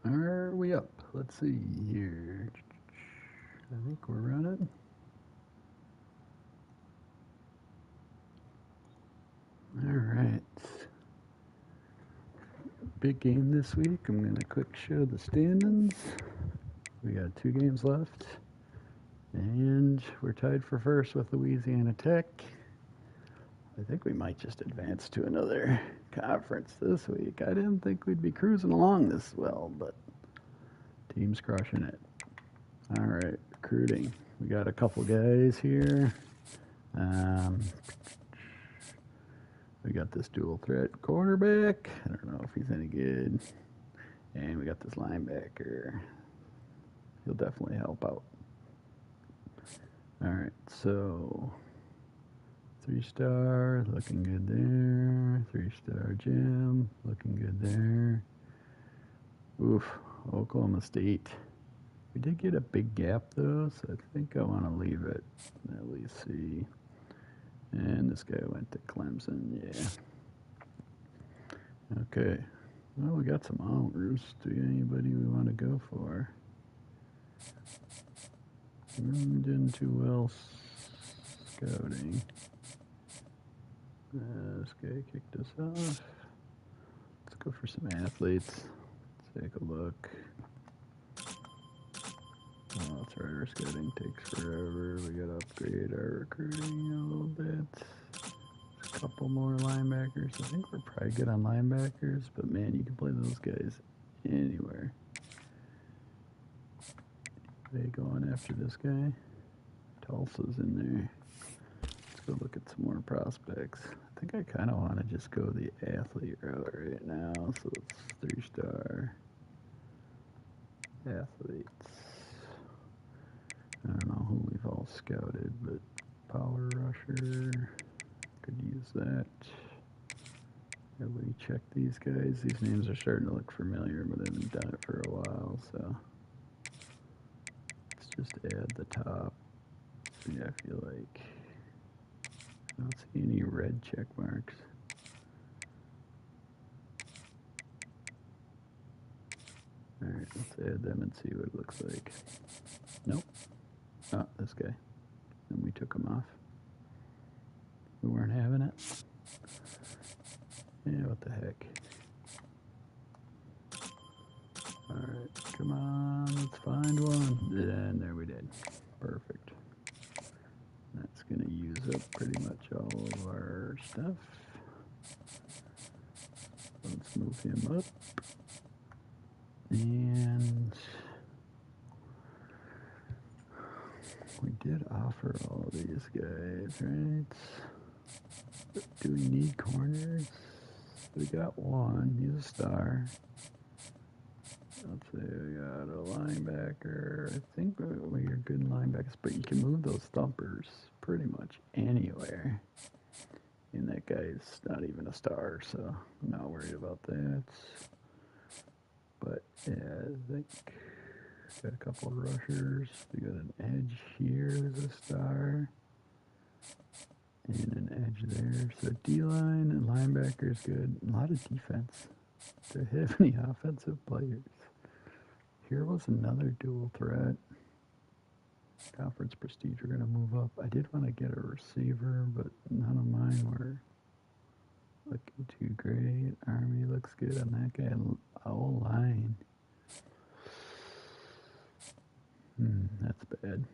Are we up? Let's see here. I think we're running. All right. Big game this week. I'm going to quick show the standings. We got 2 games left. And we're tied for first with Louisiana Tech. I think we might just advance to another conference this week. I didn't think we'd be cruising along this well, but team's crushing it. All right, recruiting. We got a couple guys here. We got this dual threat quarterback. I don't know if he's any good. And we got this linebacker. He'll definitely help out. All right, so 3-star, looking good there. 3-star Jim, looking good there. Oof, Oklahoma State. We did get a big gap though, so I think I want to leave it. At least see. And this guy went to Clemson, yeah. Okay. Well, we got some outers. Do you anybody we want to go for? Didn't too well scouting. This guy kicked us off. Let's go for some athletes. Let's take a look. Oh, that's right, our scouting takes forever. We gotta upgrade our recruiting a little bit. A couple more linebackers. I think we're probably good on linebackers, but man, you can play those guys anywhere. Are they going after this guy? Tulsa's in there. Let's go look at some more prospects. I think I kind of want to just go the athlete route right now. So it's 3-star athletes. I don't know who we've all scouted, but power rusher, could use that. Have we checked these guys? These names are starting to look familiar, but I haven't done it for a while, so let's just add the top. See, I feel like I don't see any red check marks. Alright, let's add them and see what it looks like. Nope. Oh, this guy. And we took him off. We weren't having it. Yeah, what the heck. Alright, come on, let's find one. And there we did. Perfect. That's going to use up pretty much all of our stuff. Let's move him up. And we did offer all these guys, right? Do we need corners? We got one. He's a star. Let's say we got a linebacker. I think we're good linebackers, but you can move those thumpers pretty much anywhere. And that guy's not even a star, so I'm not worried about that. But yeah, I think got a couple of rushers. We got an edge here as a star. And an edge there. So D-line and linebacker is good. A lot of defense. Do they have any offensive players? Here was another dual threat. Conference prestige, we're going to move up. I did want to get a receiver, but none of mine were looking too great. Army looks good on that guy. O-line. That's bad.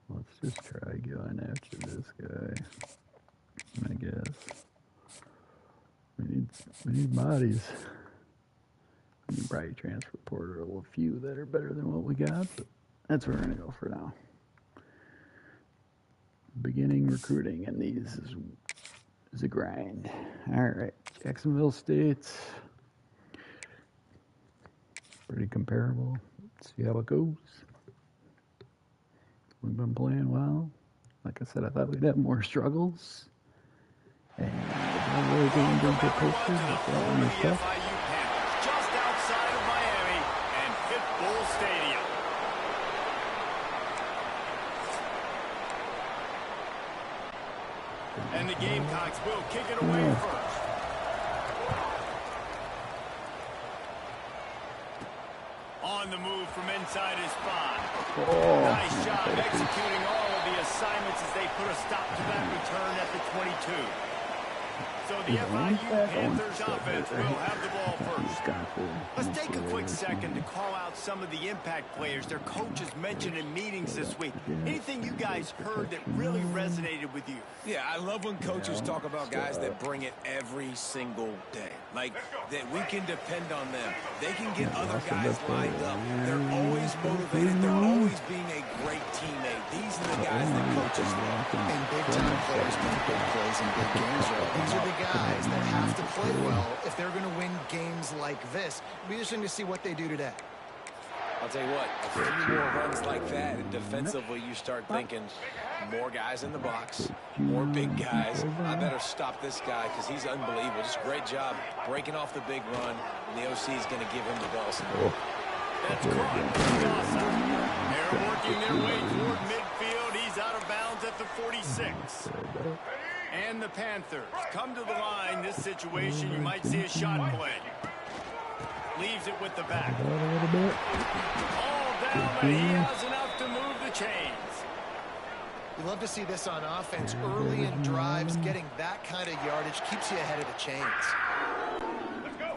Let's just try going after this guy, I guess. We need bodies. We can probably transfer portal a few that are better than what we got, but that's where we're going to go for now. Beginning recruiting, and these is a grind. All right, Jacksonville State's pretty comparable. Let's see how it goes. We've been playing well. Like I said, I thought we'd have more struggles. And the really game didn't get posted. That's that one is tough. FIU Panthers, just outside of Miami and Pitbull Stadium. And the Gamecocks will kick it away first. from inside his 5. Oh, Nice job executing all of the assignments as they put a stop to that return at the 22. So the FIU Panthers offense will have the ball first. Let's take a quick second to call out some of the impact players their coaches mentioned in meetings this week. Anything you guys heard that really resonated with you? Yeah, I love when coaches talk about guys that bring it every single day. Like, that we can depend on them. They can get other guys lined up. They're always motivated. They're always being a great teammate. These are the guys that coaches love. And big-time players make big plays in big games, right? These are the guys that have to play well if they're going to win games like this. It'll be interesting to see what they do today. I'll tell you what, a few more runs like that, and defensively you start thinking more guys in the box, more big guys. I better stop this guy because he's unbelievable. Just great job breaking off the big run, and the OC is going to give him to Dawson. That's caught. Dawson. They're working their way toward midfield. He's out of bounds at the 46. And the Panthers come to the line. This situation, you might see a shot play. Leaves it with the back. All down, but he has enough to move the chains. We love to see this on offense. Early in drives, getting that kind of yardage keeps you ahead of the chains.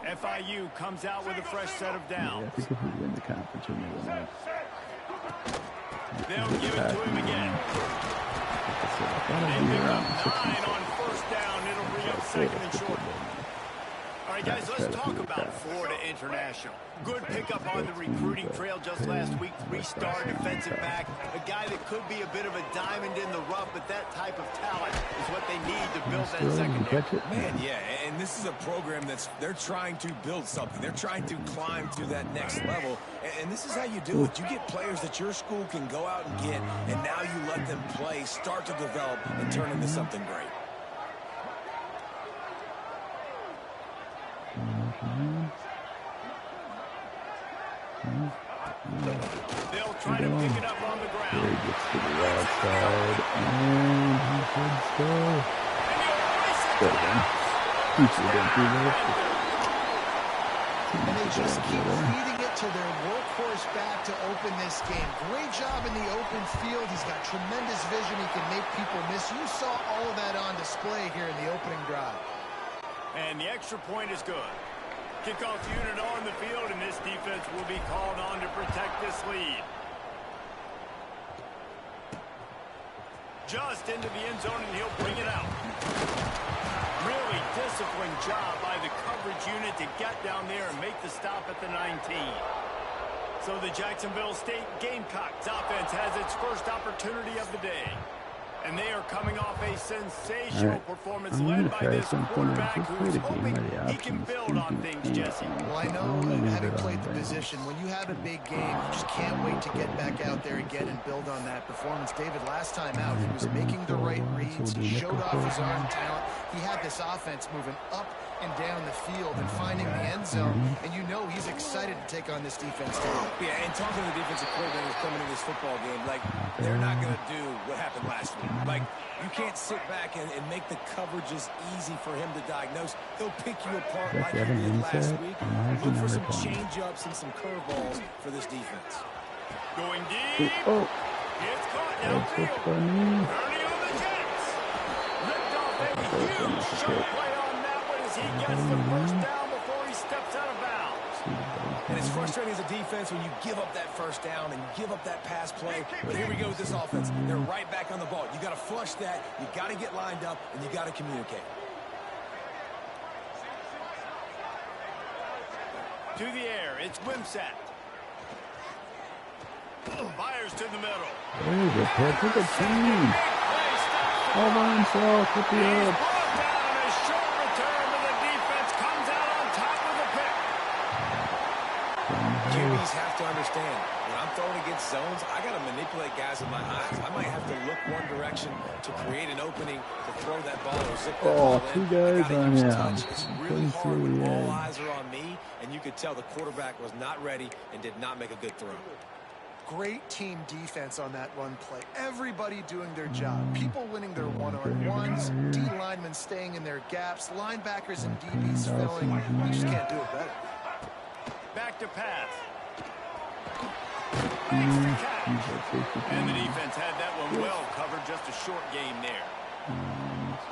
FIU comes out with a fresh set of downs. I think if we win the conference, we may win that. They'll give it to him again. They pick up 9 on first down. It'll bring up second and short. All right, guys, let's talk about Florida International. Good pickup on the recruiting trail just last week. 3-star defensive back. A guy that could be a bit of a diamond in the rough, but that type of talent is what they need to build that secondary. Man, yeah, and this is a program they're trying to build something. They're trying to climb to that next level, and this is how you do it. You get players that your school can go out and get, and now you let them play, start to develop, and turn into something great. They'll try to pick it up on the ground. He gets to the outside, and he should stay. Good one. And they just keep feeding it to their workhorse back to open this game. Great job in the open field. He's got tremendous vision. He can make people miss. You saw all of that on display here in the opening drive. And the extra point is good. Kickoff unit on the field, and this defense will be called on to protect this lead. Just into the end zone, and he'll bring it out. Really disciplined job by the coverage unit to get down there and make the stop at the 19. So the Jacksonville State Gamecocks offense has its first opportunity of the day. And they are coming off a sensational performance led by this quarterback who's hoping he can build on things, Jesse. Well, I know, having played the position, when you have a big game, you just can't wait to get back out there again and build on that performance. David, last time out, he was making the right reads. He showed off his arm talent. He had this offense moving up and down the field and finding the end zone. And you know he's excited to take on this defense today. Yeah, and talking to the defensive coordinators coming into this football game, like, they're not going to do what happened last week. Like, you can't sit back and make the coverages easy for him to diagnose. He'll pick you apart like he did last week. Look for some change-ups and some curveballs for this defense. Going deep. Oh. It's caught downfield. Early on the Jets. Ripped off a huge shot play on that one as he gets the first down before he steps out of bounds. And it's frustrating as a defense when you give up that first down and you give up that pass play. But here we go with this offense. They're right back on the ball. You got to flush that. You got to get lined up, and you got to communicate. To the air, it's Wimsatt. Fires to the middle. There you go, Pat. Look at team. All by himself with the up. Brought down on a short return, but the defense comes out on top of the pick. QBs have to understand, when I'm throwing against zones, I got to manipulate guys with my eyes. I might have to look one direction to create an opening to throw that ball or zip that ball in. Two guys on him. It's really hard when all eyes are on me, and you could tell the quarterback was not ready and did not make a good throw. Great team defense on that run play. Everybody doing their job. People winning their one-on-ones. D linemen staying in their gaps. Linebackers and DBs filling. You just can't do it better. Back to pass. makes the catch. And the defense had that one well covered, just a short game there.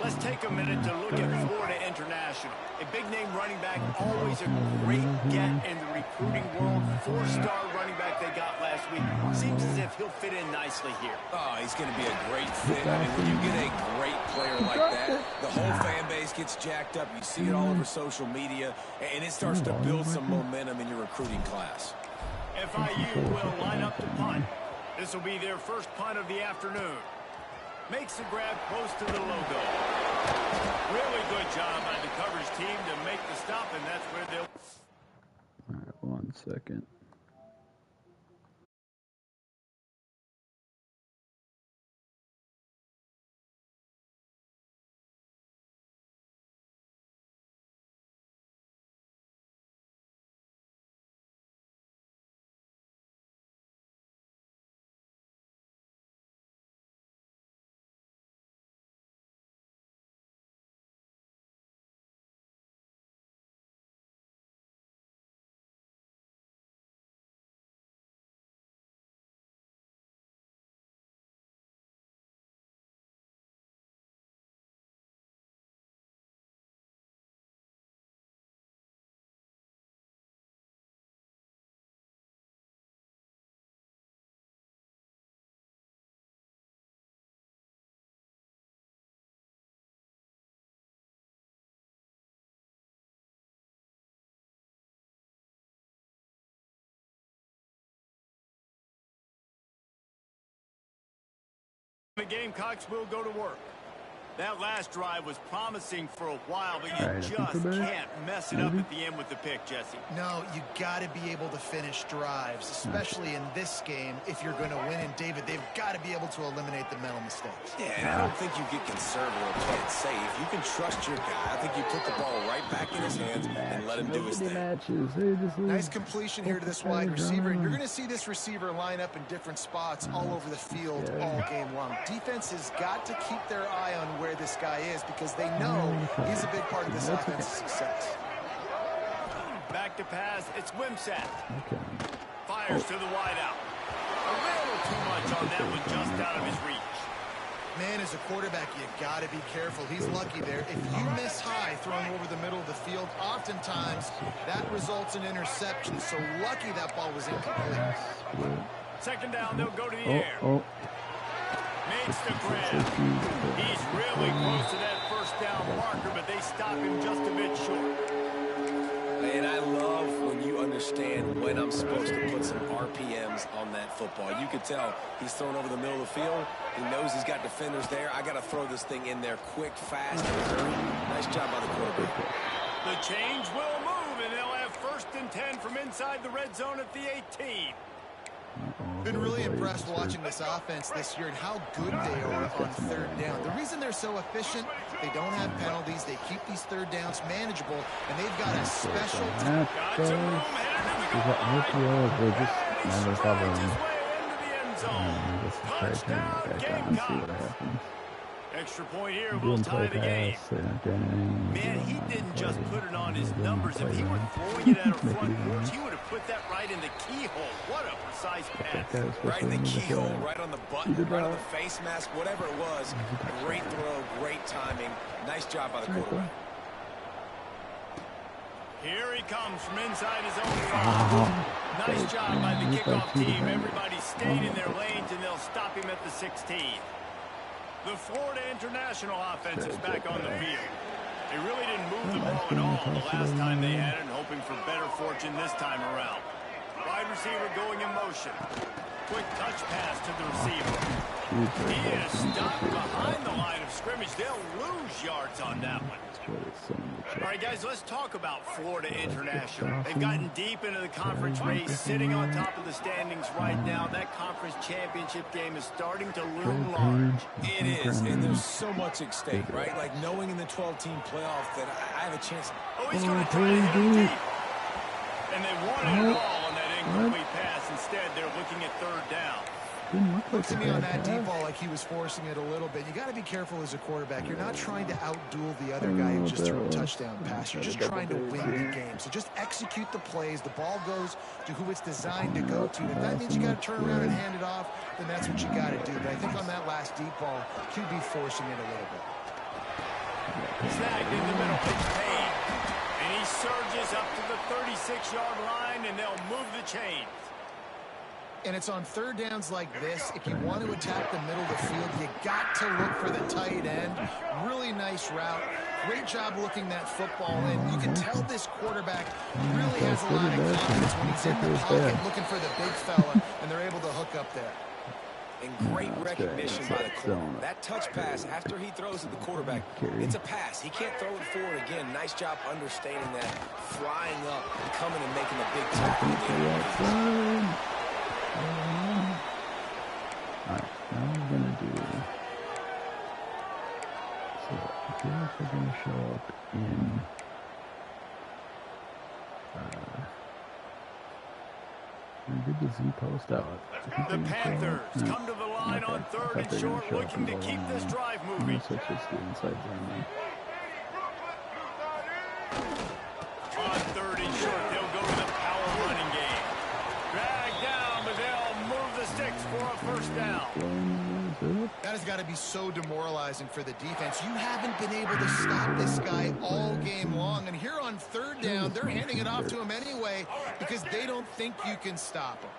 Let's take a minute to look at Florida International. A big-name running back, always a great get in the recruiting world. 4-star running back they got last week. Seems as if he'll fit in nicely here. Oh, he's going to be a great fit. I mean, when you get a great player like that, the whole fan base gets jacked up. You see it all over social media, and it starts to build some momentum in your recruiting class. FIU will line up to punt. This will be their first punt of the afternoon. Makes the grab close to the logo. Really good job by the coverage team to make the stop, and that's where they'll... All right, 1 second. The Gamecocks will go to work. That last drive was promising for a while, but you just can't mess it up at the end with the pick, Jesse. No, you got to be able to finish drives, especially in this game. If you're going to win, and David, they've got to be able to eliminate the mental mistakes. Yeah, and I don't think you get conservative or play it safe. You can trust your guy. I think you put the ball right back in his hands and let him do his thing. Nice completion here to this wide receiver, and you're going to see this receiver line up in different spots all over the field all game long. Defense has got to keep their eye on where this guy is, because they know he's a big part of this offense's success. Back to pass, it's Wimsatt. Fires to the wideout. A little too much on that one, just out of his reach. Man, as a quarterback, you got to be careful. He's lucky there. If you miss high throwing over the middle of the field, oftentimes that results in interception. So lucky that ball was incomplete. Second down, they'll go to the air. Makes the grab. He's really close to that first down marker, but they stop him just a bit short. And I love when you understand when I'm supposed to put some RPMs on that football. You could tell he's thrown over the middle of the field. He knows he's got defenders there. I got to throw this thing in there quick, fast, and hurry. Nice job by the quarterback. The change will move, and they'll have 1st and 10 from inside the red zone at the 18. Been really impressed watching this offense this year and how good they are on third down. The reason they're so efficient, they don't have penalties. They keep these third downs manageable, and they've got a special team. Extra point here will tie the game. Man, he didn't just put it on his numbers. If he were throwing it at a front porch, he would have put that right in the keyhole. What a precise pass. Right in the keyhole, right on the button, right on the face mask, whatever it was. Great throw, great timing. Nice job by the quarterback. Here he comes from inside his own 5. Nice job by the kickoff team. Everybody stayed in their lanes, and they'll stop him at the 16. The Florida International offense is back on the field. They really didn't move the ball at all the last time they had it, and hoping for better fortune this time around. Wide receiver going in motion. Quick touch pass to the receiver. He is stopped behind the line of scrimmage. They'll lose yards on that one. All right, guys, let's talk about Florida International. They've gotten deep into the conference race, sitting on top of the standings right now. That conference championship game is starting to loom large. It is, and there's so much at stake, right? Like knowing in the 12-team playoff that I have a chance. Oh, he's going to try to hit him deep. And they wanted it all on that incomplete pass. Instead, they're looking at third down. Didn't look Looks to like me a on bad that deep pass. ball like he was forcing it a little bit. You got to be careful as a quarterback. You're not trying to outduel the other guy who just threw a touchdown pass. You're just trying to win the game. So just execute the plays. The ball goes to who it's designed to go to. And if that means you got to turn around and hand it off, then that's what you got to do. But I think on that last deep ball, QB forcing it a little bit. Snagged in the middle. It's paid. And he surges up to the 36-yard line, and they'll move the chains. And it's on third downs like this. If you want to attack the middle of the field, you got to look for the tight end. Really nice route. Great job looking that football in. You can tell this quarterback really has a lot of confidence when he's in the pocket looking for the big fella, and they're able to hook up there. And great recognition by the corner. That touch pass after he throws at the quarterback, it's a pass. He can't throw it forward again. Nice job understanding that, flying up, coming and making a big tackle. Alright, now we're gonna do. So I feel like we're gonna show up in. We did the Z post out. The Panthers come to the line on third and short, looking to keep this drive moving. Switch this to inside zone. On third and short, they'll go to the power running game. Drag down, but they'll move the sticks for a first down. That has got to be so demoralizing for the defense. You haven't been able to stop this guy all game long. And here on third down, they're handing it off to him anyway because they don't think you can stop him.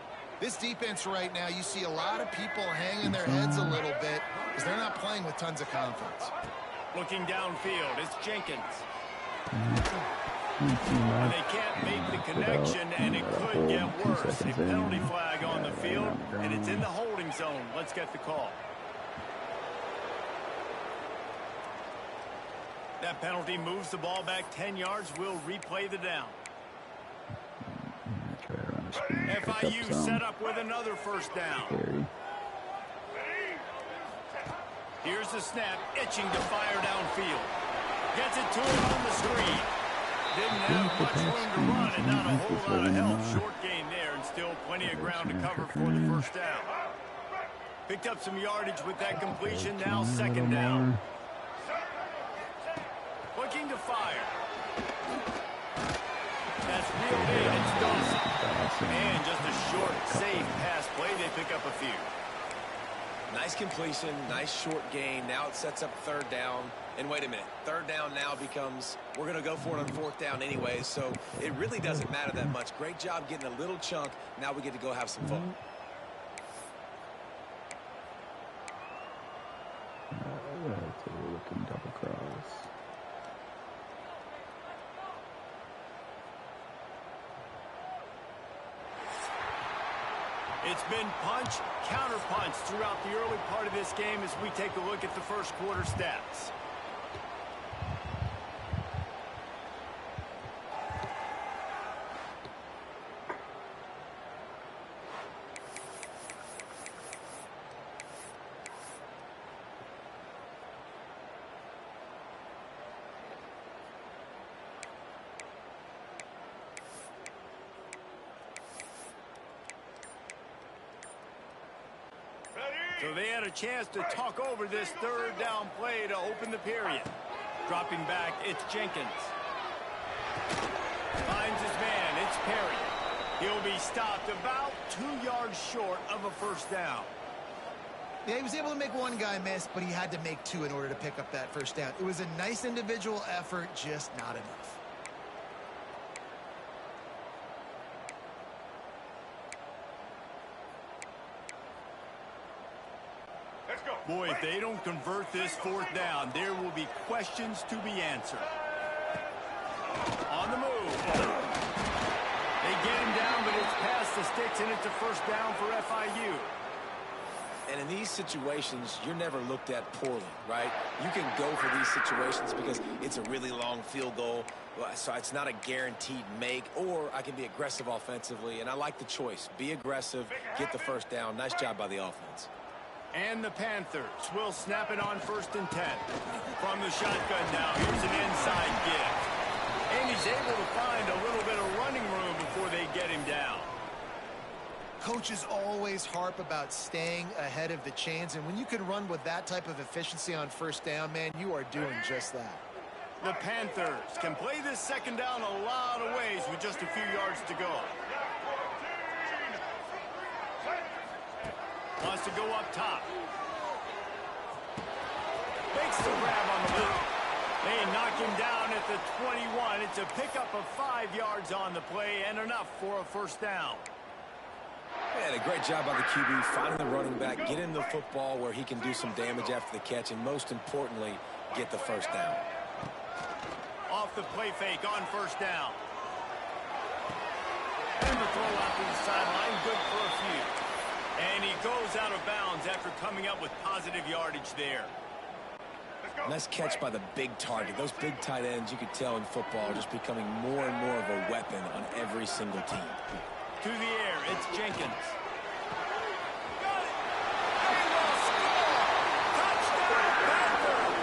This defense right now, you see a lot of people hanging their heads a little bit because they're not playing with tons of confidence. Looking downfield, it's Jenkins. They can't make the connection, and it could get worse. A penalty flag on the field, and it's in the holding zone. Let's get the call. That penalty moves the ball back 10 yards. We'll replay the down. FIU set up with another first down. Here's the snap, itching to fire downfield. Gets it to him on the screen. Didn't have much room to run and not a whole lot of help. Short gain there and still plenty of ground to cover for the first down. Picked up some yardage with that completion. Now second down. Looking to fire. That's reeled in. It's Dawson. And just a short, safe pass play. They pick up a few. Nice completion, nice short gain. Now it sets up third down. And wait a minute, third down now becomes, we're going to go for it on fourth down anyways, so it really doesn't matter that much. Great job getting a little chunk. Now we get to go have some fun. Looking double cross. It's been punch, counter punch throughout the early part of this game as we take a look at the first quarter stats. So they had a chance to talk over this third down play to open the period. Dropping back, it's Jenkins. Finds his man, it's Perry. He'll be stopped about 2 yards short of a first down. Yeah, he was able to make one guy miss, but he had to make two in order to pick up that first down. It was a nice individual effort, just not enough. Boy, if they don't convert this fourth down, there will be questions to be answered. On the move. They get him down, but it's past the sticks, and it's a first down for FIU. And in these situations, you're never looked at poorly, right? You can go for these situations because it's a really long field goal, so it's not a guaranteed make, or I can be aggressive offensively, and I like the choice. Be aggressive, get the first down. Nice job by the offense. And the Panthers will snap it on 1st and 10. From the shotgun now, here's an inside gift. And he's able to find a little bit of running room before they get him down. coaches always harp about staying ahead of the chains, and when you can run with that type of efficiency on first down, man, you are doing just that. The Panthers can play this second down a lot of ways with just a few yards to go. Wants to go up top. Makes the grab on the move. They knock him down at the 21. It's a pickup of 5 yards on the play and enough for a first down. And a great job by the QB finding the running back, get him the football where he can do some damage after the catch, and most importantly, get the first down. Off the play fake on first down. And the throw out to the sideline, good for a few. And he goes out of bounds after coming up with positive yardage there. Nice catch by the big target. Those big tight ends, you could tell in football, are just becoming more and more of a weapon on every single team. To the air, it's Jenkins. Got it. Touchdown, Panthers!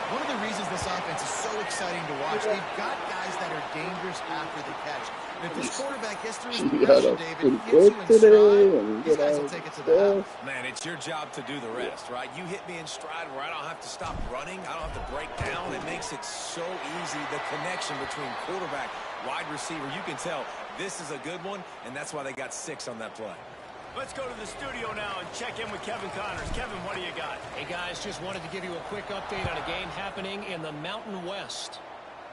One of the reasons this offense is so exciting to watch, they've got guys that are dangerous after the catch. And if this quarterback gets through his progression, David, he gets you in stride, these guys will take it to the house. Man, it's your job to do the rest, right? You hit me in stride where I don't have to stop running. I don't have to break down. It makes it so easy, the connection between quarterback, wide receiver. You can tell this is a good one, and that's why they got 6 on that play. Let's go to the studio now and check in with Kevin Connors. Kevin, what do you got? Hey, guys, just wanted to give you a quick update on a game happening in the Mountain West.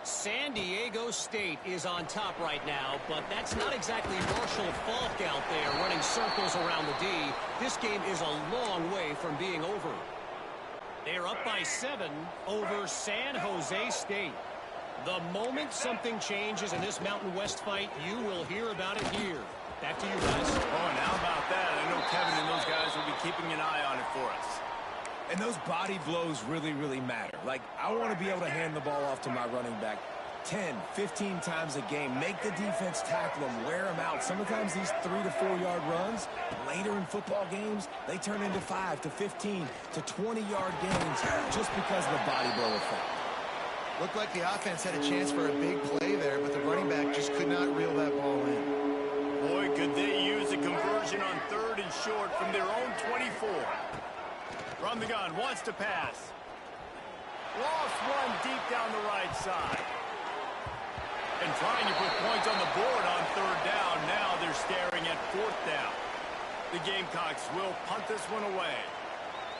San Diego State is on top right now, but that's not exactly Marshall Faulk out there running circles around the D. This game is a long way from being over. They're up by 7 over San Jose State. The moment something changes in this Mountain West fight, you will hear about it here. Back to you guys. Oh, and how about that? I know Kevin and those guys will be keeping an eye on it for us. And those body blows really, really matter. Like, I want to be able to hand the ball off to my running back 10, 15 times a game. Make the defense tackle them, wear them out. Sometimes these 3 to 4 yard runs, later in football games, they turn into 5 to 15 to 20 yard gains just because of the body blow effect. Looked like the offense had a chance for a big play there, but the running back just could not reel that ball in. Boy, could they use a conversion on 3rd and short from their own 24. From the gun, wants to pass. Lost one deep down the right side. And trying to put points on the board on 3rd down. Now they're staring at 4th down. The Gamecocks will punt this one away.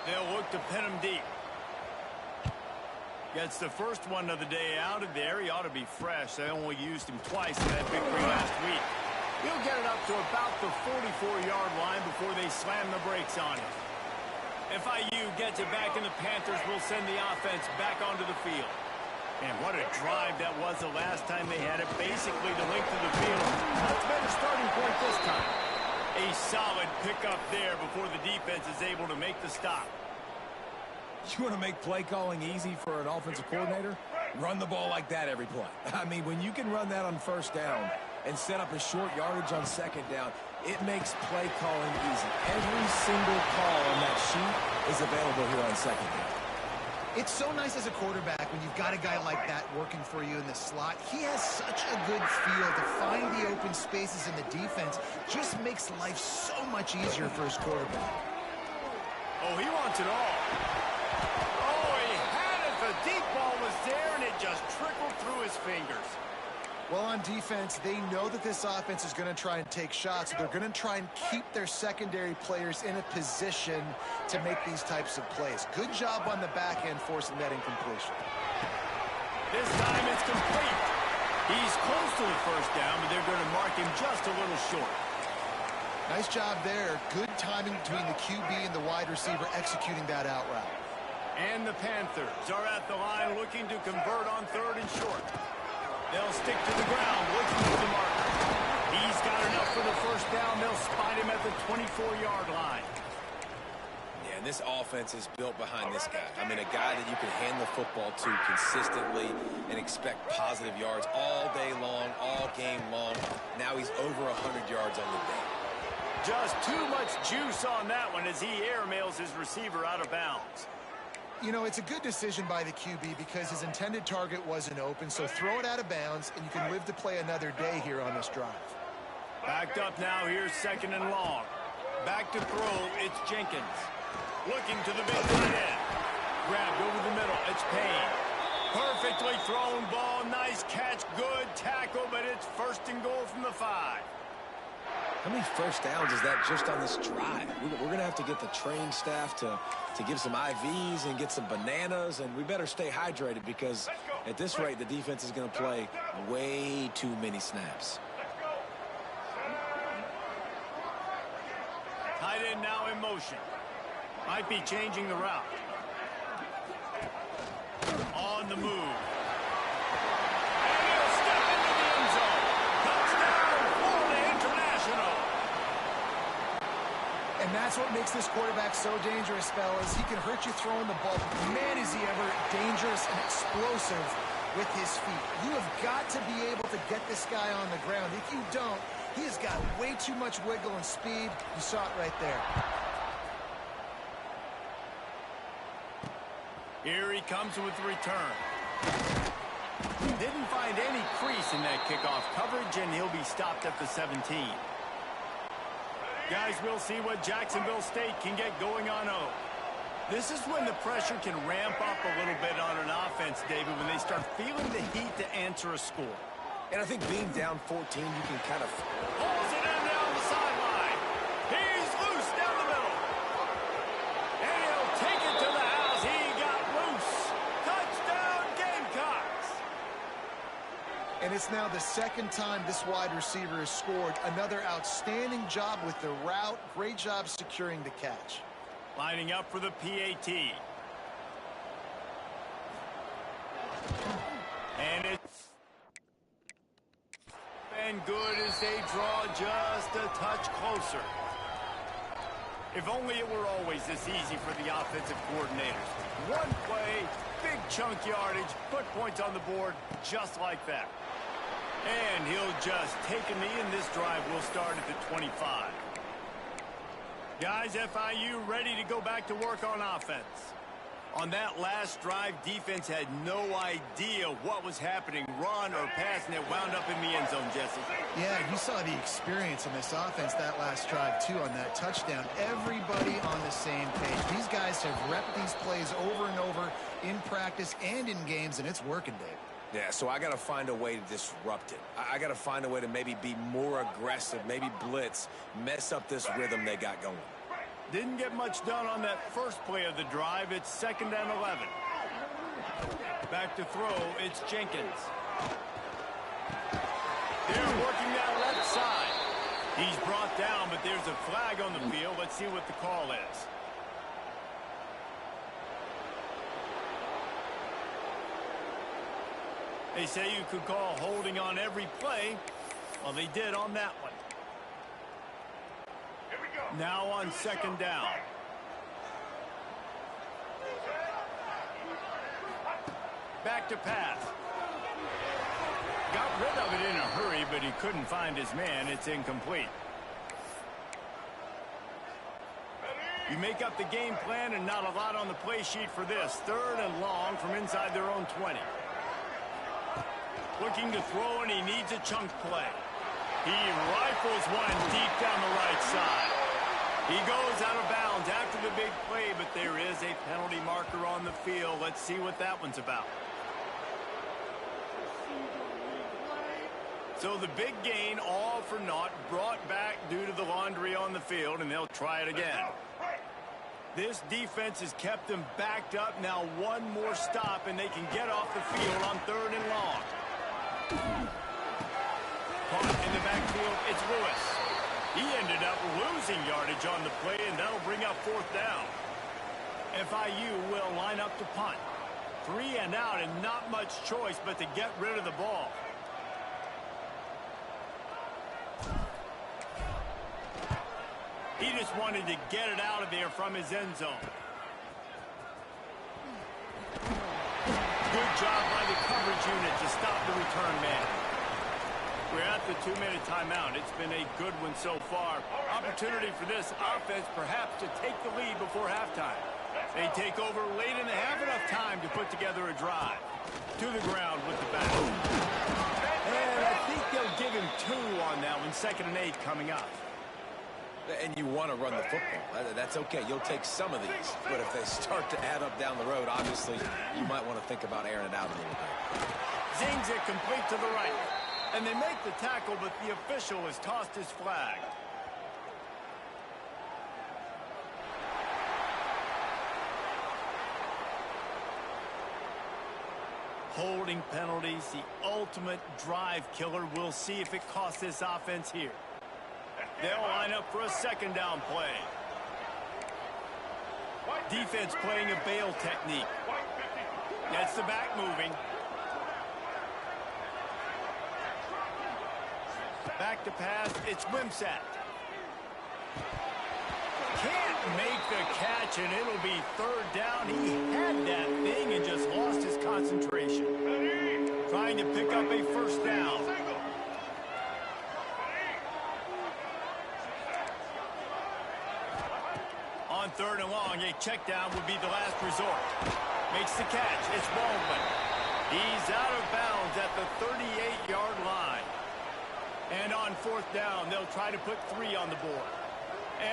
They'll look to pin him deep. Gets the first one of the day out of there. He ought to be fresh. They only used him twice in that victory last week. He'll get it up to about the 44-yard line before they slam the brakes on him. FIU gets it back, and the Panthers will send the offense back onto the field. And what a drive that was the last time they had it, basically the length of the field. Much better starting point this time. A solid pickup there before the defense is able to make the stop. You want to make play calling easy for an offensive coordinator? Run the ball like that every play. I mean, when you can run that on 1st down and set up a short yardage on 2nd down, it makes play calling easy. Every single call on that sheet is available here on 2nd down. It's so nice as a quarterback when you've got a guy like that working for you in the slot. He has such a good feel to find the open spaces in the defense. Just makes life so much easier for his quarterback. Oh, he wants it all. Oh, he had it. The deep ball was there, and it just trickled through his fingers. Well, on defense, they know that this offense is going to try and take shots. They're going to try and keep their secondary players in a position to make these types of plays. Good job on the back end forcing that incompletion. This time it's complete. He's close to the 1st down, but they're going to mark him just a little short. Nice job there. Good timing between the QB and the wide receiver executing that out route. And the Panthers are at the line looking to convert on 3rd and short. They'll stick to the ground, looking for the marker. He's got enough for the 1st down. They'll spot him at the 24-yard line. Yeah, and this offense is built behind this guy. I mean, a guy that you can hand the football to consistently and expect positive yards all day long, all game long. Now he's over 100 yards on the day. Just too much juice on that one as he airmails his receiver out of bounds. You know, it's a good decision by the QB because his intended target wasn't open, so throw it out of bounds, and you can live to play another day here on this drive. Backed up now, here's 2nd and long. Back to throw, it's Jenkins. Looking to the big tight end. Grabbed over the middle, it's Payne. Perfectly thrown ball, nice catch, good tackle, but it's 1st and goal from the 5. How many first downs is that just on this drive? We're going to have to get the trained staff to give some IVs and get some bananas, and we better stay hydrated because at this rate, the defense is going to play way too many snaps. Tight end now in motion. Might be changing the route. On the move. And he'll step into the end zone. Touchdown, Florida International. And that's what makes this quarterback so dangerous, fellas. He can hurt you throwing the ball. Man, is he ever dangerous and explosive with his feet. You have got to be able to get this guy on the ground. If you don't, he has got way too much wiggle and speed. You saw it right there. Here he comes with the return. Didn't find any crease in that kickoff coverage, and he'll be stopped at the 17. Guys, we'll see what Jacksonville State can get going on O. This is when the pressure can ramp up a little bit on an offense, David, when they start feeling the heat to answer a score. And I think being down 14, you can kind of... Pulls it in down the sideline. He's loose down the middle. And he'll take it to the house. He got loose. Touchdown, Gamecocks. And it's now the 2nd time this wide receiver has scored. Another outstanding job with the route. Great job securing the catch. Lining up for the PAT. And it's been good as they draw just a touch closer. If only it were always this easy for the offensive coordinators. One play, big chunk yardage, put points on the board just like that. And he'll just take a knee, and this drive will start at the 25. Guys, FIU ready to go back to work on offense. On that last drive, defense had no idea what was happening, run or pass, and it wound up in the end zone, Jesse. Yeah, you saw the experience in this offense that last drive, too, on that touchdown. Everybody on the same page. These guys have repped these plays over and over in practice and in games, and it's working, Dave. Yeah, so I got to find a way to disrupt it. I got to find a way to maybe be more aggressive, maybe blitz, mess up this rhythm they got going. Didn't get much done on that first play of the drive. It's 2nd and 11. Back to throw, it's Jenkins. They're working that left side. He's brought down, but there's a flag on the field. Let's see what the call is. They say you could call holding on every play. Well, they did on that one. Now on 2nd down. Back to pass. Got rid of it in a hurry, but he couldn't find his man. It's incomplete. You make up the game plan and not a lot on the play sheet for this. 3rd and long from inside their own 20. Looking to throw, and he needs a chunk play. He rifles one deep down the right side. He goes out of bounds after the big play, but there is a penalty marker on the field. Let's see what that one's about. So the big gain, all for naught, brought back due to the laundry on the field, and they'll try it again. This defense has kept them backed up. Now one more stop, and they can get off the field on 3rd and long. Caught in the backfield, it's Lewis. He ended up losing yardage on the play, and that'll bring up 4th down. FIU will line up to punt. 3 and out, and not much choice but to get rid of the ball. He just wanted to get it out of there from his end zone. Good job by the coverage unit to stop the return man. We're at the 2-minute timeout. It's been a good one so far. Opportunity for this offense perhaps to take the lead before halftime. They take over late and they have enough time to put together a drive. To the ground with the bat. And I think they'll give him 2 on that one. 2nd and 8 coming up. And you want to run the football. That's okay. You'll take some of these. But if they start to add up down the road, obviously, you might want to think about airing it out a little bit. Zings it complete to the right. And they make the tackle, but the official has tossed his flag. Holding penalties, the ultimate drive killer. We'll see if it costs this offense here. They'll line up for a 2nd down play. Defense playing a bail technique. Gets the back moving. Back to pass, it's Wimsatt. Can't make the catch, and it'll be 3rd down. He had that thing and just lost his concentration. Trying to pick up a 1st down. On 3rd and long, a check down would be the last resort. Makes the catch. It's Baldwin. He's out of bounds at the 38-yard line. And on 4th down, they'll try to put 3 on the board.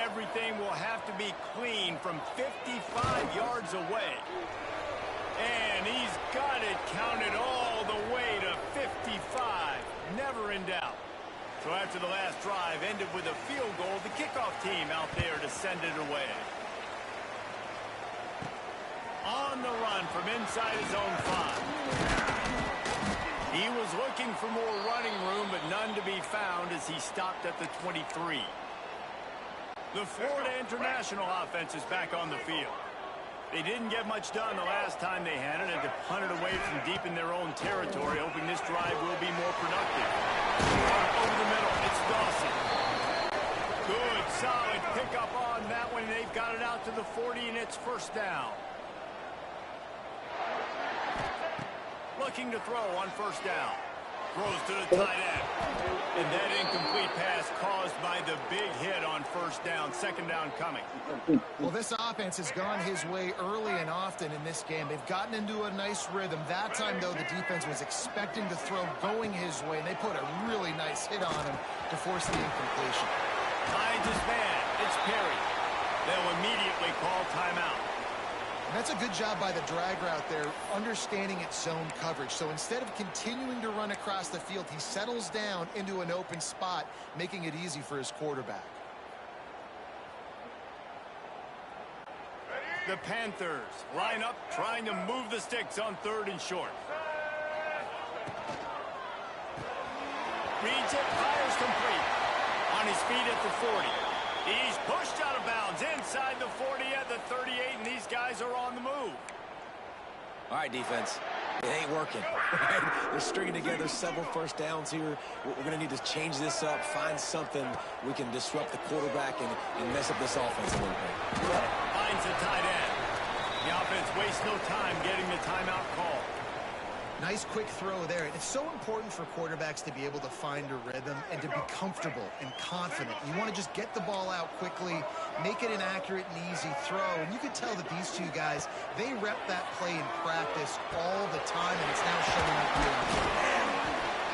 Everything will have to be clean from 55 yards away. And he's got it counted all the way to 55. Never in doubt. So after the last drive ended with a field goal, the kickoff team out there to send it away. On the run from inside his own 5. He was looking for more running room, but none to be found as he stopped at the 23. The Florida International offense is back on the field. They didn't get much done the last time they had it, and to punt it away from deep in their own territory, hoping this drive will be more productive. Over the middle, it's Dawson. Good, solid pickup on that one. They've got it out to the 40, and it's 1st down. Looking to throw on 1st down. Throws to the tight end. And that incomplete pass caused by the big hit on 1st down. 2nd down coming. Well, this offense has gone his way early and often in this game. They've gotten into a nice rhythm. That time, though, the defense was expecting the throw going his way, and they put a really nice hit on him to force the incompletion. Finds his man. It's Perry. They'll immediately call timeout. And that's a good job by the drag route there, understanding its zone coverage. So instead of continuing to run across the field, he settles down into an open spot, making it easy for his quarterback. The Panthers line up, trying to move the sticks on 3rd and short. Reads it, fires complete. On his feet at the 40. He's pushed out of bounds inside the 40 at the 38, and these guys are on the move. All right, defense. It ain't working. They're stringing together several 1st downs here. We're going to need to change this up, find something we can disrupt the quarterback and mess up this offense a little bit. Finds the tight end. The offense wastes no time getting the timeout call. Nice quick throw there. It's so important for quarterbacks to be able to find a rhythm and to be comfortable and confident. You want to just get the ball out quickly, make it an accurate and easy throw. And you can tell that these 2 guys, they rep that play in practice all the time, and it's now showing up here.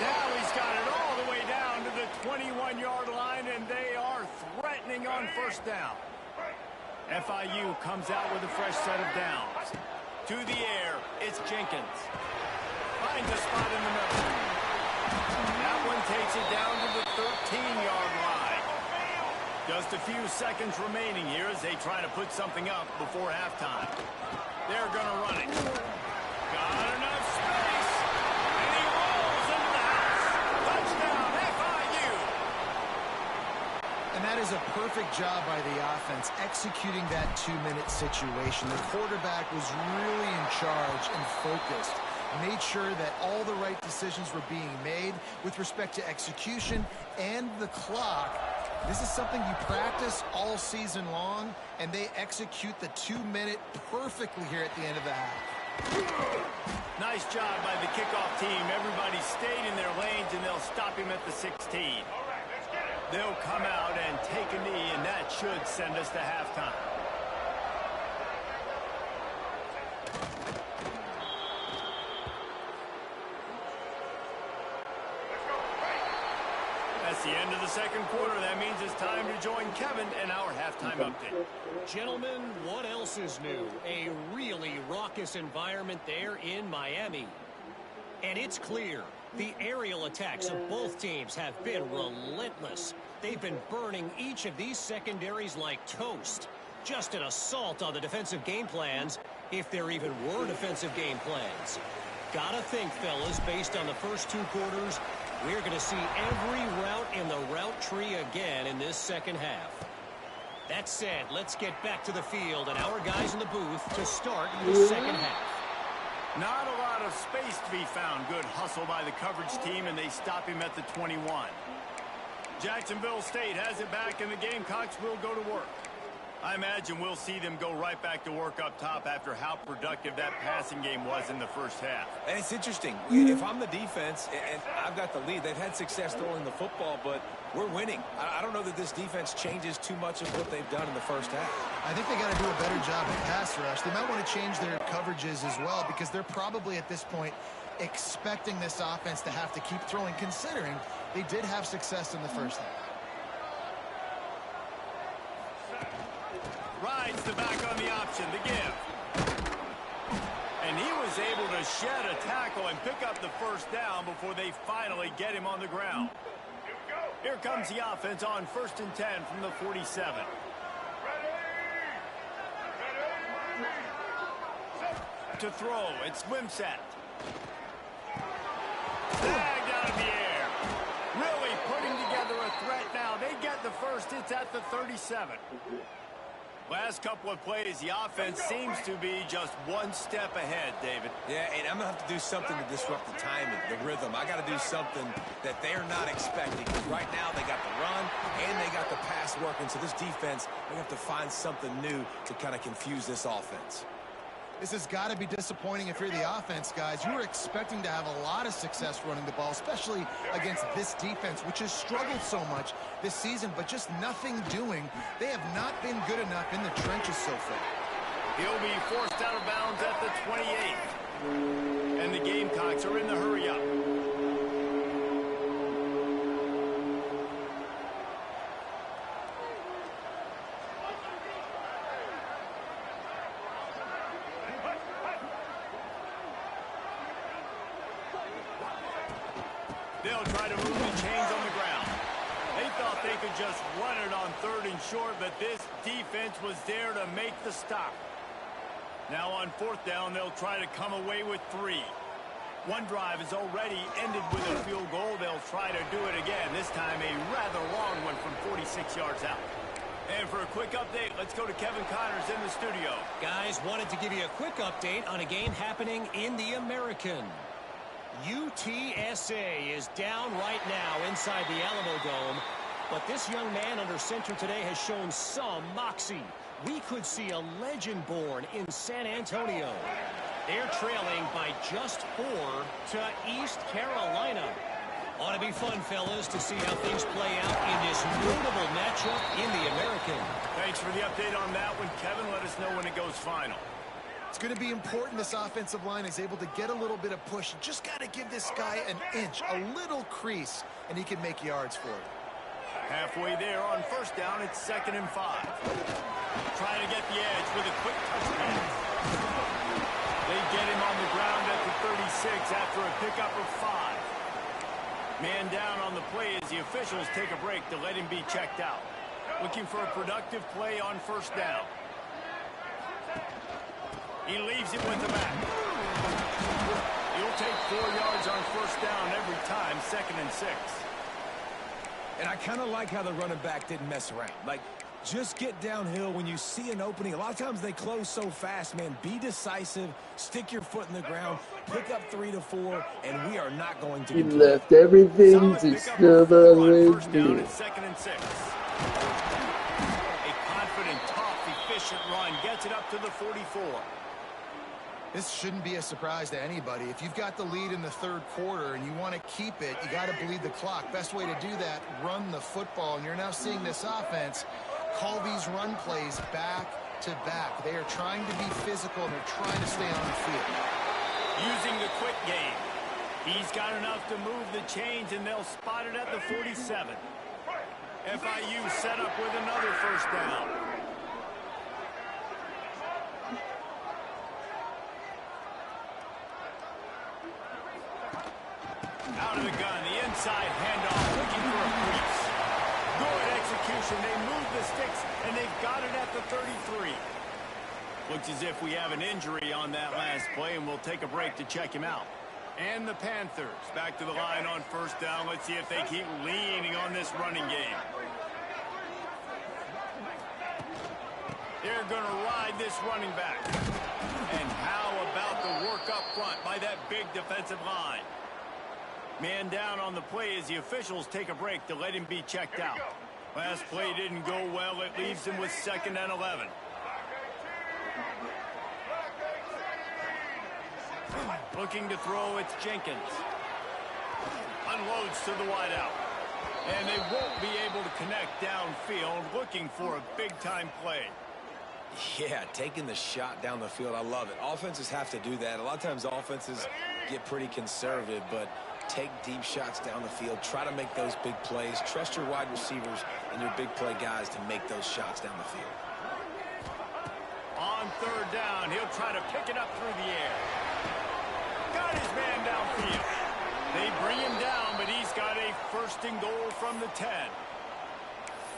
Now he's got it all the way down to the 21-yard line, and they are threatening on 1st down. FIU comes out with a fresh set of downs. To the air, it's Jenkins. Finds a spot in the middle. That one takes it down to the 13-yard line. Just a few seconds remaining here as they try to put something up before halftime. They're going to run it. Got enough space. And he rolls into the house. Touchdown, FIU. And that is a perfect job by the offense, executing that 2-minute situation. The quarterback was really in charge and focused. Made sure that all the right decisions were being made with respect to execution and the clock. This is something you practice all season long, and they execute the 2-minute perfectly here at the end of the half. Nice job by the kickoff team. Everybody stayed in their lanes, and they'll stop him at the 16. They'll come out and take a knee, and that should send us to halftime. into the second quarter. That means it's time to join Kevin in our halftime update. Gentlemen, what else is new? A really raucous environment there in Miami. And it's clear, the aerial attacks of both teams have been relentless. They've been burning each of these secondaries like toast. Just an assault on the defensive game plans, if there even were defensive game plans. Gotta think, fellas, based on the first two quarters, we're going to see every route in the route tree again in this second half. That said, let's get back to the field and our guys in the booth to start the second half. Not a lot of space to be found. Good hustle by the coverage team, and they stop him at the 21. Jacksonville State has it back, and the Gamecocks will go to work. I imagine we'll see them go right back to work up top after how productive that passing game was in the first half. And it's interesting. If I'm the defense and I've got the lead, they've had success throwing the football, but we're winning. I don't know that this defense changes too much of what they've done in the first half. I think they got to do a better job at pass rush. They might want to change their coverages as well, because they're probably at this point expecting this offense to have to keep throwing, considering they did have success in the first half. Rides the back on the option, the give. And he was able to shed a tackle and pick up the first down before they finally get him on the ground. Here comes the offense on 1st and 10 from the 47. To throw, it's Wimsatt. Snagged out of the air. Really putting together a threat now. They get the first. It's at the 37. Last couple of plays, the offense seems to be just one step ahead, David. Yeah, and I'm going to have to do something to disrupt the timing, the rhythm. I got to do something that they're not expecting. Right now, they got the run and they got the pass working. So this defense, they have to find something new to kind of confuse this offense. This has got to be disappointing if you're the offense, guys. You were expecting to have a lot of success running the ball, especially against this defense, which has struggled so much this season, but just nothing doing. They have not been good enough in the trenches so far. He'll be forced out of bounds at the 28. And the Gamecocks are in the hurry-up. They'll try to move the chains on the ground. They thought they could just run it on 3rd and short, but this defense was there to make the stop. Now on 4th down, they'll try to come away with 3. One drive is already ended with a field goal. They'll try to do it again, this time a rather long one from 46 yards out. And for a quick update, let's go to Kevin Connors in the studio. Guys, wanted to give you a quick update on a game happening in the American. UTSA is down right now inside the Alamo Dome, but this young man under center today has shown some moxie. We could see a legend born in San Antonio. They're trailing by just 4 to East Carolina. Ought to be fun, fellas, to see how things play out in this notable matchup in the American. Thanks for the update on that one, Kevin. Let us know when it goes final. It's going to be important this offensive line is able to get a little bit of push. Just got to give this guy an inch, a little crease, and he can make yards for it. Halfway there on 1st down, it's 2nd and 5. Trying to get the edge with a quick touchdown. They get him on the ground at the 36 after a pickup of 5. Man down on the play as the officials take a break to let him be checked out. Looking for a productive play on 1st down. He leaves it with the back. He'll take 4 yards on 1st down every time, 2nd and 6. And I kind of like how the running back didn't mess around. Like, just get downhill when you see an opening. A lot of times they close so fast, man. Be decisive, stick your foot in the ground, pick up 3 to 4, and we are not going to. He left everything to stubborn with 1st down and 2nd and 6. A confident, tough, efficient run gets it up to the 44. This shouldn't be a surprise to anybody. If you've got the lead in the 3rd quarter and you want to keep it, you got to bleed the clock. Best way to do that, run the football. And you're now seeing this offense call these run plays back to back. They are trying to be physical and they're trying to stay on the field. Using the quick game. He's got enough to move the chains, and they'll spot it at the 47. FIU set up with another first down. Out of the gun, the inside handoff, looking for a crease. Good execution. They move the sticks, and they've got it at the 33. Looks as if we have an injury on that last play, and we'll take a break to check him out. And the Panthers back to the line on first down. Let's see if they keep leaning on this running game. They're going to ride this running back. And how about the work up front by that big defensive line? Man down on the play as the officials take a break to let him be checked out. Last play didn't go well. It leaves him with 2nd and 11. Looking to throw, it's Jenkins. Unloads to the wideout. And they won't be able to connect downfield, looking for a big-time play. Yeah, taking the shot down the field, I love it. Offenses have to do that. A lot of times offenses get pretty conservative, but take deep shots down the field. Try to make those big plays. Trust your wide receivers and your big play guys to make those shots down the field. On third down, he'll try to pick it up through the air. Got his man downfield. They bring him down, but he's got a 1st and goal from the 10.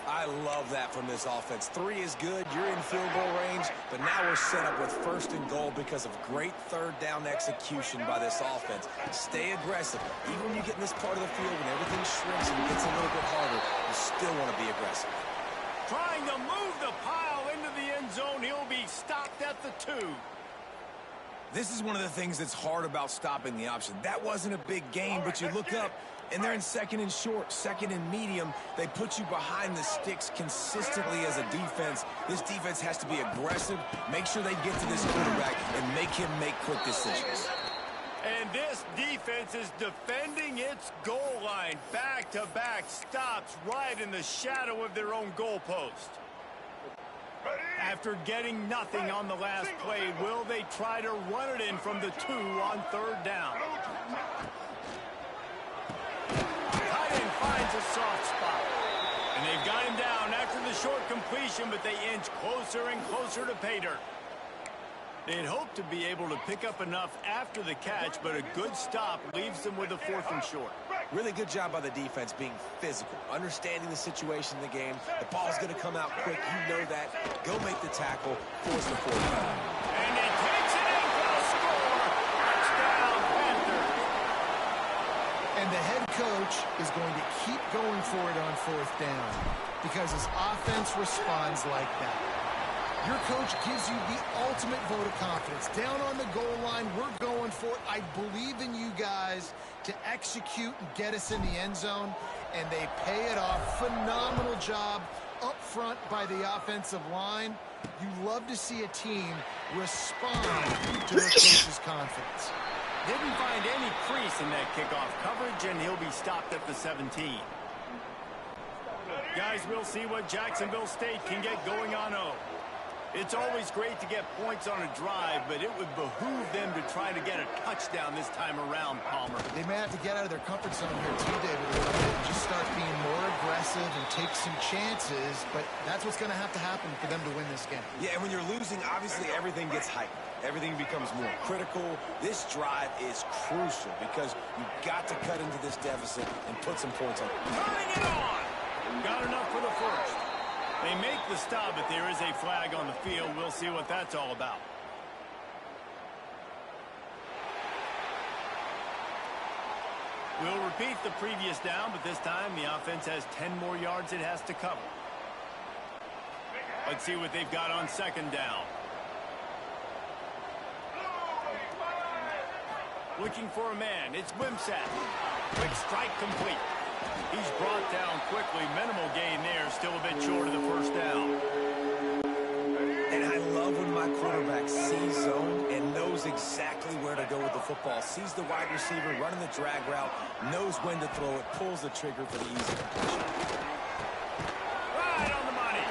I love that from this offense. 3 is good. You're in field goal range, but now we're set up with 1st and goal because of great third down execution by this offense. Stay aggressive. Even when you get in this part of the field, when everything shrinks and gets a little bit harder, you still want to be aggressive. Trying to move the pile into the end zone. He'll be stopped at the 2. This is one of the things that's hard about stopping the option. That wasn't a big gain, but you look up, and they're in 2nd and short, 2nd and medium. They put you behind the sticks consistently as a defense. This defense has to be aggressive, make sure they get to this quarterback, and make him make quick decisions. And this defense is defending its goal line. Back-to-back stops right in the shadow of their own goalpost. After getting nothing on the last play, will they try to run it in from the 2 on third down? Tight end finds a soft spot. And they've got him down after the short completion, but they inch closer and closer to pay dirt. They'd hoped to be able to pick up enough after the catch, but a good stop leaves them with a 4th and short. Really good job by the defense being physical, understanding the situation in the game. The ball's going to come out quick. You know that. Go make the tackle. Force the 4th down. And he takes it in for the score. Touchdown, Panthers. And the head coach is going to keep going for it on 4th down because his offense responds like that. Your coach gives you the ultimate vote of confidence. Down on the goal line, we're going for it. I believe in you guys to execute and get us in the end zone, and they pay it off. Phenomenal job up front by the offensive line. You love to see a team respond to their coach's confidence. Didn't find any crease in that kickoff coverage, and he'll be stopped at the 17. Guys, we'll see what Jacksonville State can get going on 0. It's always great to get points on a drive, but it would behoove them to try to get a touchdown this time around, Palmer. They may have to get out of their comfort zone here too, David, a little bit, and just start being more aggressive and take some chances, but that's what's going to have to happen for them to win this game. Yeah, and when you're losing, obviously everything gets heightened. Everything becomes more critical. This drive is crucial because you've got to cut into this deficit and put some points on it. Turning it on! Got enough for the first. They make the stop, but there is a flag on the field. We'll see what that's all about. We'll repeat the previous down, but this time the offense has 10 more yards it has to cover. Let's see what they've got on 2nd down. Looking for a man. It's Wimsatt. Quick strike complete. He's brought down quickly. Minimal gain there. Still a bit short of the first down. And I love when my quarterback sees zone and knows exactly where to go with the football. Sees the wide receiver running the drag route, knows when to throw it, pulls the trigger for the easy completion. Right on the money.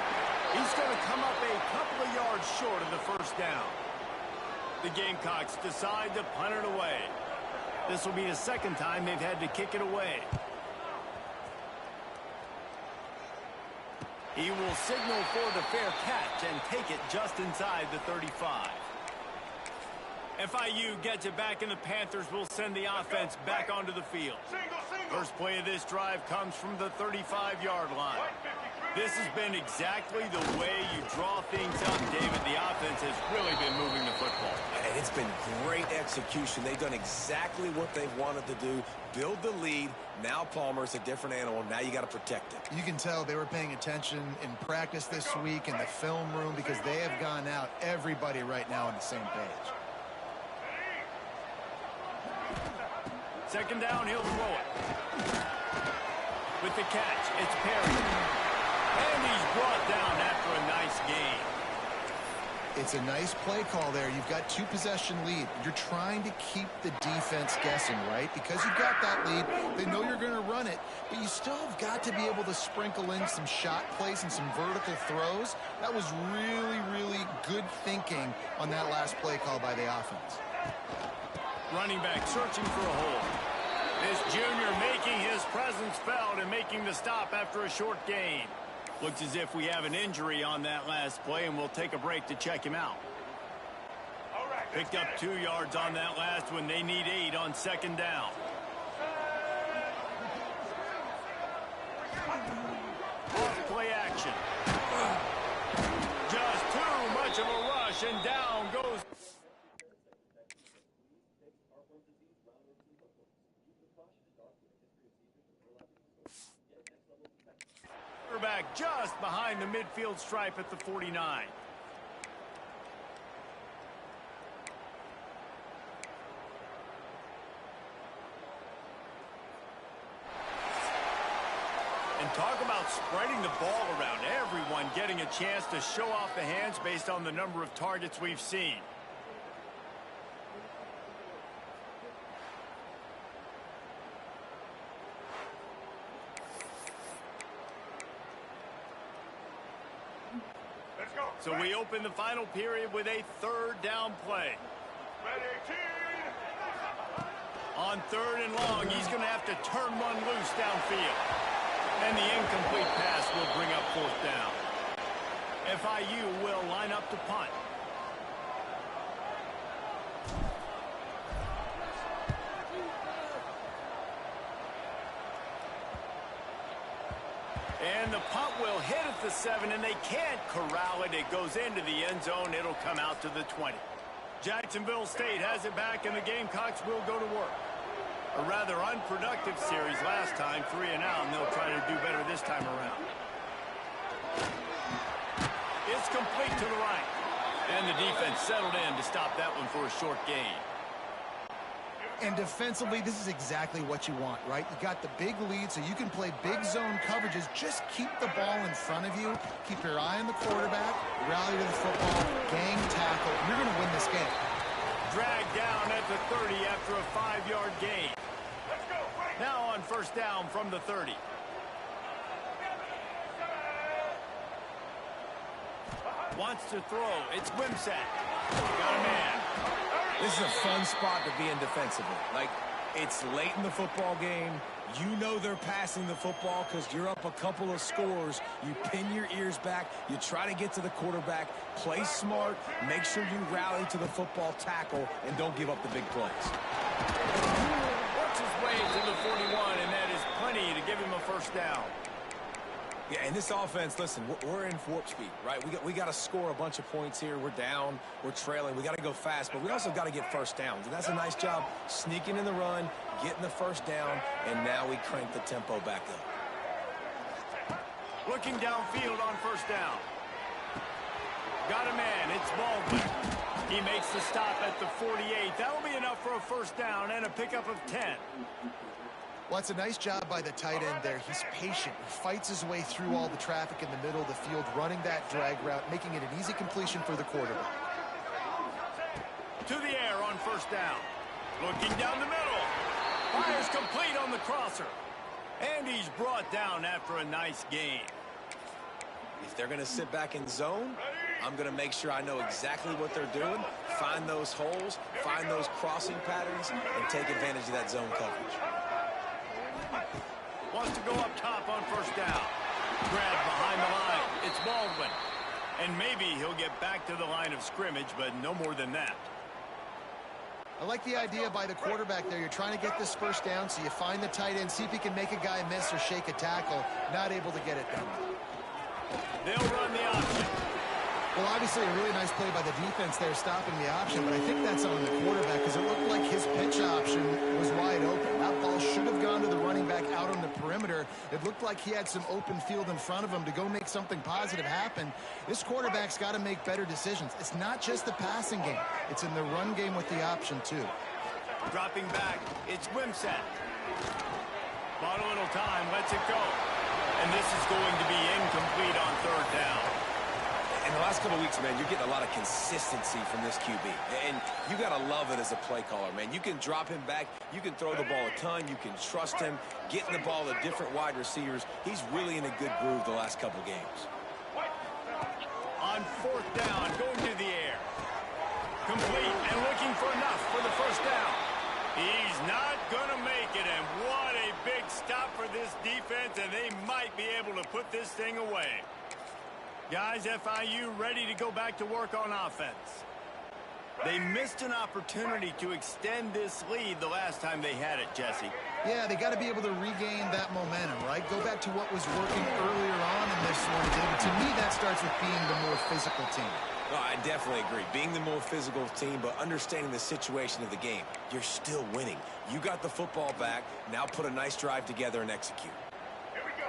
He's going to come up a couple of yards short of the first down. The Gamecocks decide to punt it away. This will be the 2nd time they've had to kick it away. He will signal for the fair catch and take it just inside the 35. FIU gets it back, and the Panthers will send the offense back onto the field. First play of this drive comes from the 35-yard line. This has been exactly the way you draw things up, David. The offense has really been moving the football. And it's been great execution. They've done exactly what they wanted to do. Build the lead. Now Palmer's a different animal. Now you got to protect it. You can tell they were paying attention in practice this week in the film room because they have gone out, everybody right now on the same page. Second down, he'll throw it. With the catch, it's Perry. And he's brought down after a nice gain. It's a nice play call there. You've got two-possession lead. You're trying to keep the defense guessing, right? Because you've got that lead, they know you're going to run it, but you still have got to be able to sprinkle in some shot plays and some vertical throws. That was really, really good thinking on that last play call by the offense. Running back searching for a hole. This junior making his presence felt and making the stop after a short gain. Looks as if we have an injury on that last play, and we'll take a break to check him out. Picked up 2 yards on that last one. They need 8 on second down. Off play action. Just too much of a rush, and down goes. Back just behind the midfield stripe at the 49. And talk about spreading the ball around. Everyone getting a chance to show off the hands based on the number of targets we've seen. So we open the final period with a third down play. On third and long, he's going to have to turn one loose downfield. And the incomplete pass will bring up fourth down. FIU will line up to punt. And the punt will hit at the 7, and they can't corral it. It goes into the end zone. It'll come out to the 20. Jacksonville State has it back, and the Gamecocks will go to work. A rather unproductive series last time, 3 and out, and they'll try to do better this time around. It's complete to the right. And the defense settled in to stop that one for a short gain. And defensively, this is exactly what you want, right? You got the big lead, so you can play big zone coverages. Just keep the ball in front of you. Keep your eye on the quarterback. Rally to the football. Gang tackle. You're going to win this game. Dragged down at the 30 after a 5-yard gain. Now on first down from the 30. Wants to throw. It's Wimsatt. Got a man. This is a fun spot to be in defensively. Like, it's late in the football game. You know they're passing the football because you're up a couple of scores. You pin your ears back. You try to get to the quarterback. Play smart. Make sure you rally to the football tackle and don't give up the big plays. Works his way to the 41, and that is plenty to give him a first down. Yeah, and this offense, listen, we're in warp speed, right? We got to score a bunch of points here. We're down. We're trailing. We got to go fast, but we also got to get first downs. And that's a nice job sneaking in the run, getting the first down, and now we crank the tempo back up. Looking downfield on first down. Got a man. It's Baldwin. He makes the stop at the 48. That'll be enough for a first down and a pickup of 10. Well, it's a nice job by the tight end there. He's patient. He fights his way through all the traffic in the middle of the field, running that drag route, making it an easy completion for the quarterback. To the air on first down. Looking down the middle. Fires complete on the crosser. And he's brought down after a nice gain. If they're going to sit back in zone, I'm going to make sure I know exactly what they're doing, find those holes, find those crossing patterns, and take advantage of that zone coverage. Wants to go up top on first down. Grab behind the line. It's Baldwin. And maybe he'll get back to the line of scrimmage, but no more than that. I like the idea by the quarterback there. You're trying to get this first down, so you find the tight end, see if he can make a guy miss or shake a tackle. Not able to get it done. They'll run the option. Well, obviously a really nice play by the defense there stopping the option, but I think that's on the quarterback because it looked like his pitch option was wide open. That ball should have gone to the running back out on the perimeter. It looked like he had some open field in front of him to go make something positive happen. This quarterback's got to make better decisions. It's not just the passing game. It's in the run game with the option, too. Dropping back, it's Wimsatt. Bought a little time, lets it go. And this is going to be incomplete on third down. In the last couple of weeks, man, you're getting a lot of consistency from this QB. And you got to love it as a play caller, man. You can drop him back. You can throw the ball a ton. You can trust him. Getting the ball to different wide receivers. He's really in a good groove the last couple games. On fourth down, going to the air. Complete and looking for enough for the first down. He's not going to make it, and what a big stop for this defense, and they might be able to put this thing away. Guys, FIU ready to go back to work on offense. They missed an opportunity to extend this lead the last time they had it, Jesse. Yeah, they got to be able to regain that momentum, right? Go back to what was working earlier on in this one, David. To me, that starts with being the more physical team. No, I definitely agree. Being the more physical team, but understanding the situation of the game. You're still winning. You got the football back. Now put a nice drive together and execute.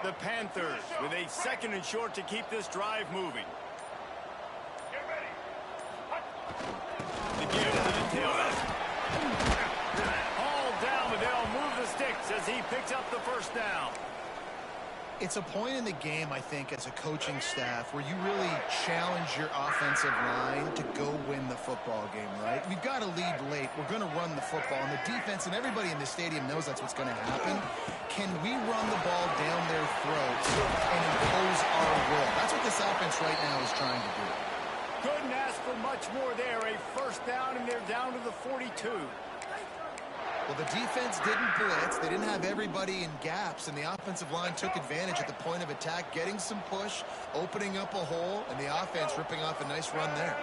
The Panthers with a second and short to keep this drive moving. The give to the tailback. Hauled down, but they'll move the sticks as he picks up the first down. It's a point in the game, I think, as a coaching staff where you really challenge your offensive line to go win the football game, right? We've got to lead late. We're going to run the football. And the defense and everybody in the stadium knows that's what's going to happen. Can we run the ball down their throats and impose our will? That's what this offense right now is trying to do. Couldn't ask for much more there. A first down, and they're down to the 42. Well, the defense didn't blitz. They didn't have everybody in gaps, and the offensive line took advantage at the point of attack, getting some push, opening up a hole, and the offense ripping off a nice run there.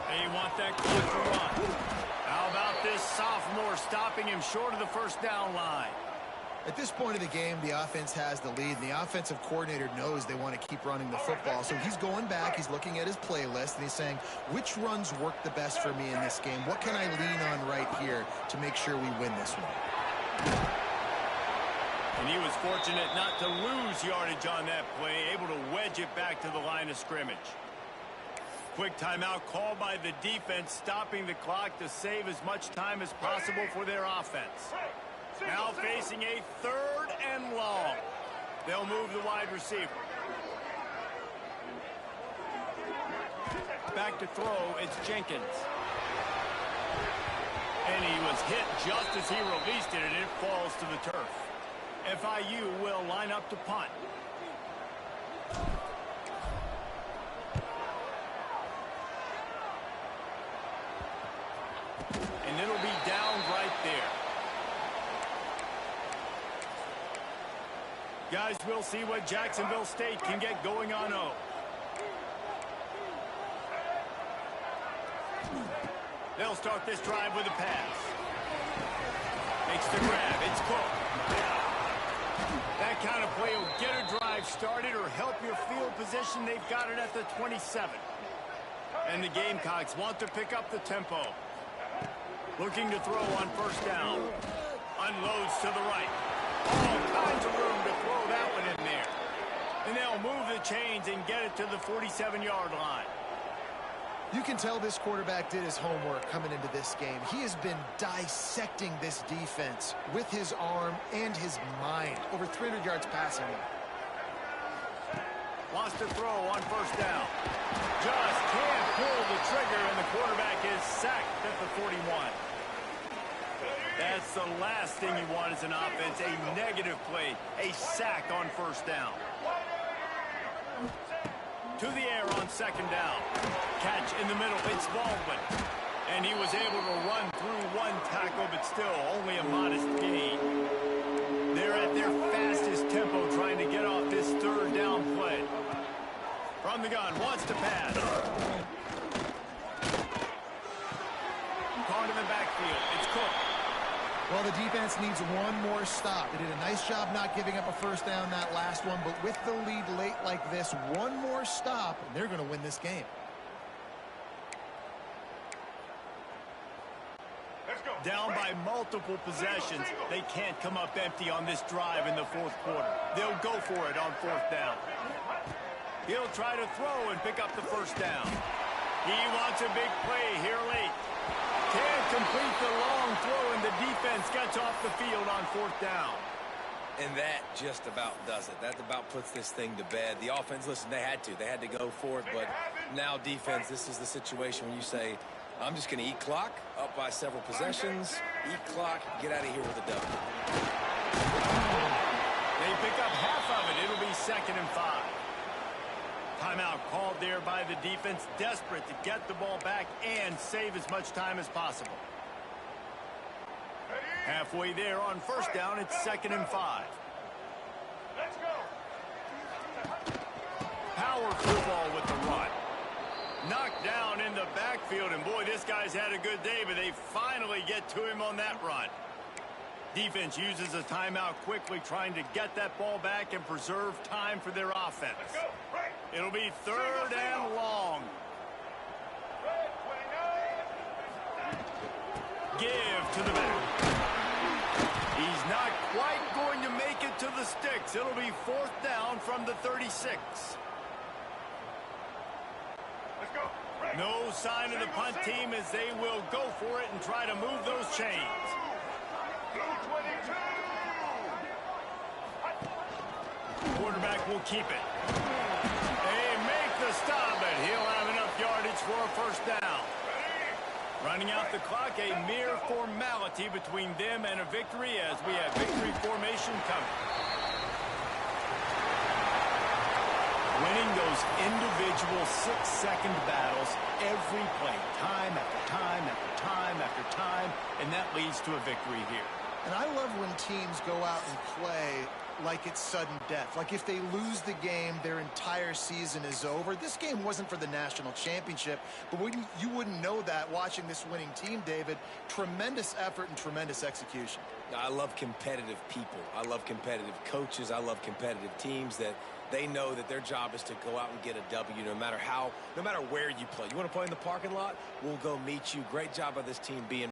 They want that quick run. How about this sophomore stopping him short of the first down line? At this point of the game, the offense has the lead, and the offensive coordinator knows they want to keep running the football. So he's going back, he's looking at his playlist, and he's saying, which runs work the best for me in this game? What can I lean on right here to make sure we win this one? And he was fortunate not to lose yardage on that play, able to wedge it back to the line of scrimmage. Quick timeout called by the defense, stopping the clock to save as much time as possible for their offense. Now facing a third and long. They'll move the wide receiver. Back to throw, it's Jenkins. And he was hit just as he released it, and it falls to the turf. FIU will line up to punt. And it'll be down right there. Guys, we'll see what Jacksonville State can get going on O. They'll start this drive with a pass. Makes the grab. It's Cook. That kind of play will get a drive started or help your field position. They've got it at the 27. And the Gamecocks want to pick up the tempo. Looking to throw on first down. Unloads to the right. All kinds of room to throw that one in there. And they'll move the chains and get it to the 47-yard line. You can tell this quarterback did his homework coming into this game. He has been dissecting this defense with his arm and his mind. Over 300 yards passing. Wants to throw on first down. Just can't pull the trigger, and the quarterback is sacked at the 41. That's the last thing you want as an offense, a negative play, a sack on first down. To the air on second down. Catch in the middle, it's Baldwin. And he was able to run through one tackle, but still only a modest gain. They're at their fastest tempo trying to get off this third down play. From the gun, wants to pass. Caught in the backfield. It's Cook. Well, the defense needs one more stop. They did a nice job not giving up a first down that last one, but with the lead late like this, one more stop, and they're going to win this game. Down by multiple possessions. They can't come up empty on this drive in the fourth quarter. They'll go for it on fourth down. He'll try to throw and pick up the first down. He wants a big play here late. Can't complete the long throw, and the defense gets off the field on fourth down. And that just about does it. That about puts this thing to bed. The offense, listen, they had to go for it, but now defense, this is the situation when you say, I'm just going to eat clock, up by several possessions, eat clock, get out of here with a dub. They pick up half of it. It'll be 2nd and 5. Timeout called there by the defense, desperate to get the ball back and save as much time as possible. Halfway there on first down, it's 2nd and 5. Let's go. Power football with the run. Knocked down in the backfield, and boy, this guy's had a good day, but they finally get to him on that run. Defense uses a timeout quickly, trying to get that ball back and preserve time for their offense. It'll be 3rd and long. Give to the back. He's not quite going to make it to the sticks. It'll be 4th down from the 36. No sign of the punt team as they will go for it and try to move those chains. Quarterback will keep it. They make the stop, but he'll have enough yardage for a first down. Running out the clock, a mere formality between them and a victory as we have victory formation coming. Winning those individual 6-second battles every play, time after time after time after time, and that leads to a victory here. And I love when teams go out and play like it's sudden death. Like if they lose the game, their entire season is over. This game wasn't for the national championship, but you wouldn't know that watching this winning team, David. Tremendous effort and tremendous execution. I love competitive people. I love competitive coaches. I love competitive teams that they know that their job is to go out and get a W no matter where you play. You want to play in the parking lot? We'll go meet you. Great job by this team being